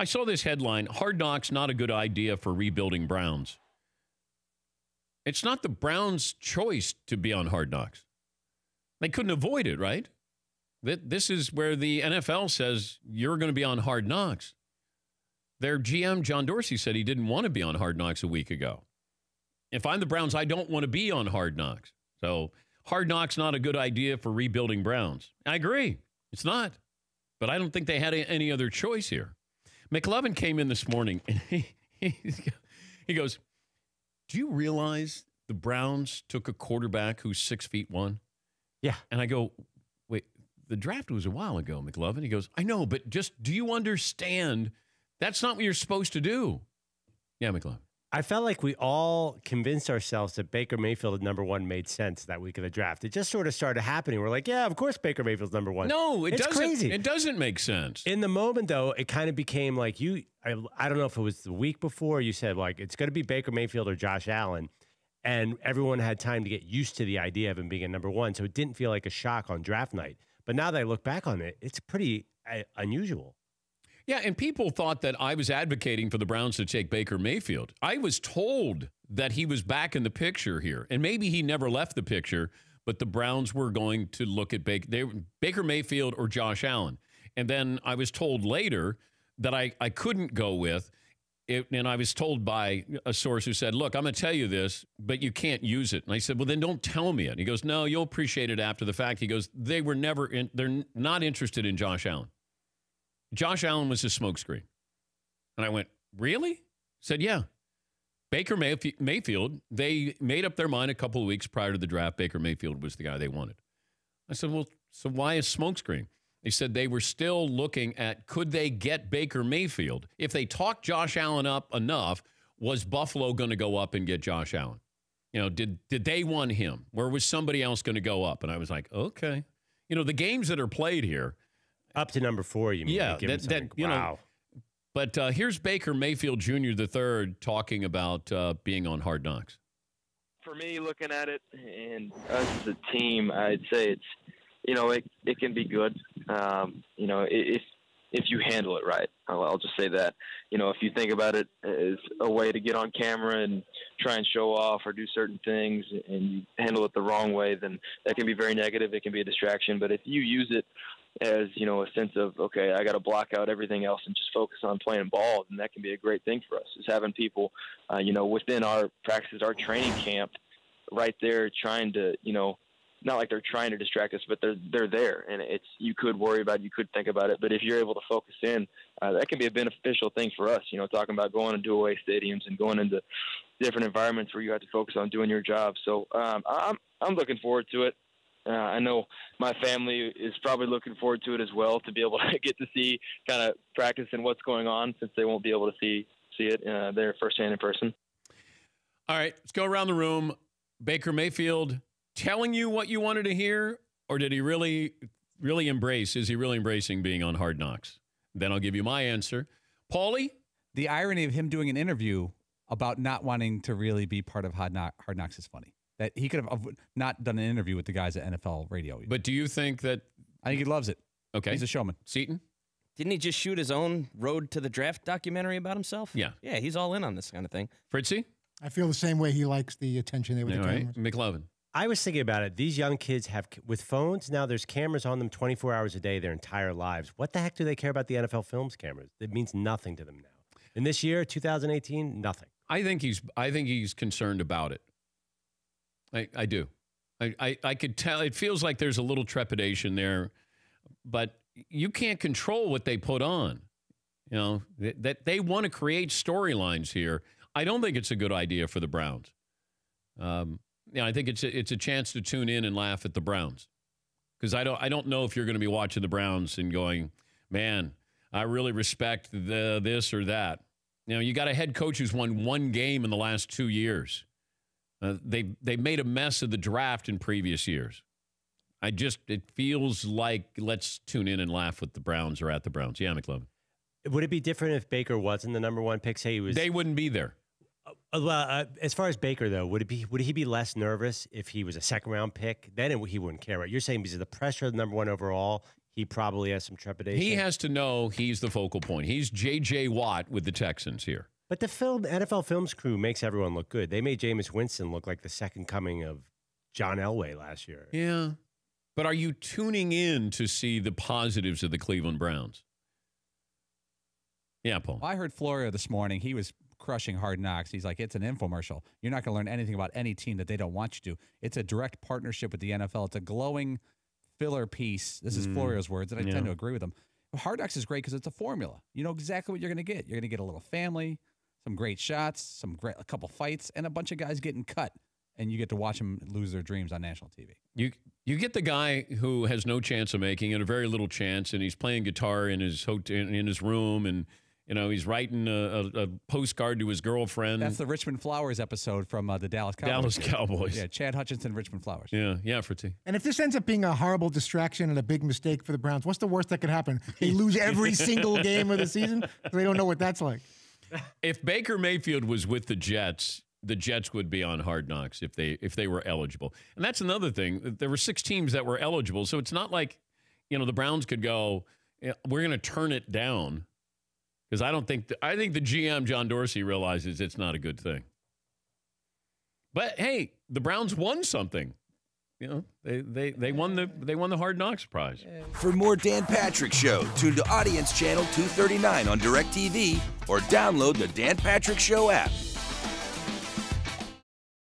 I saw this headline, Hard Knocks, not a good idea for rebuilding Browns. It's not the Browns' choice to be on Hard Knocks. They couldn't avoid it, right? This is where the NFL says you're going to be on Hard Knocks. Their GM, John Dorsey, said he didn't want to be on Hard Knocks a week ago. If I'm the Browns, I don't want to be on Hard Knocks. So Hard Knocks, not a good idea for rebuilding Browns. I agree. It's not. But I don't think they had any other choice here. McLovin came in this morning, and he goes, do you realize the Browns took a quarterback who's 6'1"? Yeah. And I go, wait, the draft was a while ago, McLovin. He goes, I know, but just do you understand that's not what you're supposed to do? Yeah, McLovin. I felt like we all convinced ourselves that Baker Mayfield at number 1 made sense that week of the draft. It just sort of started happening. We're like, yeah, of course Baker Mayfield's number 1. No, it's doesn't. Crazy. It doesn't make sense. In the moment, though, it kind of became like I don't know if it was the week before you said, like, it's going to be Baker Mayfield or Josh Allen. And everyone had time to get used to the idea of him being at number 1. So it didn't feel like a shock on draft night. But now that I look back on it, it's pretty unusual. Yeah, and people thought that I was advocating for the Browns to take Baker Mayfield. I was told that he was back in the picture here, and maybe he never left the picture, but the Browns were going to look at Baker Mayfield or Josh Allen. And then I was told later that I couldn't go with it, and I was told by a source who said, look, I'm going to tell you this, but you can't use it. And I said, well, then don't tell me it. And he goes, no, you'll appreciate it after the fact. He goes, they're not interested in Josh Allen. Josh Allen was a smokescreen. And I went, really? He said, yeah. Baker Mayfield, they made up their mind a couple of weeks prior to the draft. Baker Mayfield was the guy they wanted. I said, well, so why a smokescreen? They said they were still looking at, could they get Baker Mayfield? If they talked Josh Allen up enough, was Buffalo going to go up and get Josh Allen? You know, did they want him? Or was somebody else going to go up? And I was like, okay. You know, the games that are played here, up to number 4, you mean? Yeah, wow. But here's Baker Mayfield Jr. III talking about being on Hard Knocks. For me, looking at it, and us as a team, I'd say it's, you know, it can be good. You know, if you handle it right. I'll just say that. You know, if you think about it as a way to get on camera and try and show off or do certain things and you handle it the wrong way, then that can be very negative. It can be a distraction. But if you use it as, you know, a sense of, okay, I got to block out everything else and just focus on playing ball, then that can be a great thing for us. Is having people, you know, within our practices, our training camp, right there trying to, you know, not like they're trying to distract us, but they're there, and it's, you could worry about it, you could think about it, but if you're able to focus in, that can be a beneficial thing for us. You know, talking about going into away stadiums and going into different environments where you have to focus on doing your job. So I'm looking forward to it. I know my family is probably looking forward to it as well, to be able to get to see kind of practice and what's going on, since they won't be able to see it there firsthand in person. All right, let's go around the room. Baker Mayfield telling you what you wanted to hear, or did he really embrace? Is he really embracing being on Hard Knocks? Then I'll give you my answer. Paulie? The irony of him doing an interview about not wanting to really be part of Hard Knocks is funny. That he could have not done an interview with the guys at NFL Radio. But do you think that... I think he loves it. Okay. He's a showman. Seton? Didn't he just shoot his own Road to the Draft documentary about himself? Yeah. Yeah, he's all in on this kind of thing. Fritzy? I feel the same way. He likes the attention there with the cameras. McLovin? I was thinking about it. These young kids have, with phones, now there's cameras on them 24 hours a day their entire lives. What the heck do they care about the NFL Films cameras? It means nothing to them now. In this year, 2018, nothing. I think he's concerned about it. I do. I could tell. It feels like there's a little trepidation there, but you can't control what they put on. You know, that they want to create storylines here. I don't think it's a good idea for the Browns. Yeah, I think it's a chance to tune in and laugh at the Browns, because I don't know if you're going to be watching the Browns and going, man, I really respect this or that. You know, you got a head coach who's won one game in the last 2 years. They made a mess of the draft in previous years. It feels like let's tune in and laugh with the Browns or at the Browns. Yeah, McLovin. Would it be different if Baker wasn't the number 1 pick? Say he was. They wouldn't be there. Well, as far as Baker though, would he be less nervous if he was a second-round pick? Then he wouldn't care, right? You're saying because of the pressure of the number 1 overall, he probably has some trepidation. He has to know he's the focal point. He's J.J. Watt with the Texans here. But the NFL Films crew makes everyone look good. They made Jameis Winston look like the second coming of John Elway last year. Yeah. But are you tuning in to see the positives of the Cleveland Browns? Yeah, Paul. I heard Florio this morning. He was crushing Hard Knocks. He's like, it's an infomercial. You're not going to learn anything about any team that they don't want you to. It's a direct partnership with the NFL. It's a glowing filler piece. This is Florio's words, and I tend to agree with him. Hard Knocks is great because it's a formula. You know exactly what you're going to get. You're going to get a little family, some great shots, a couple fights, and a bunch of guys getting cut. And you get to watch them lose their dreams on national TV. You get the guy who has no chance of making it, a very little chance, and he's playing guitar in his room, and he's writing a postcard to his girlfriend. That's the Richmond Flowers episode from the Dallas Cowboys. Yeah, Chad Hutchinson, Richmond Flowers. Yeah, for T. And if this ends up being a horrible distraction and a big mistake for the Browns, what's the worst that could happen? They lose every single game of the season? They don't know what that's like. If Baker Mayfield was with the Jets would be on Hard Knocks if they were eligible. And that's another thing. There were 6 teams that were eligible, so it's not like, the Browns could go, we're going to turn it down. Because I think the GM, John Dorsey, realizes it's not a good thing. But hey, the Browns won something. They won the Hard Knocks prize. For more Dan Patrick Show, tune to Audience Channel 239 on DirecTV or download the Dan Patrick Show app.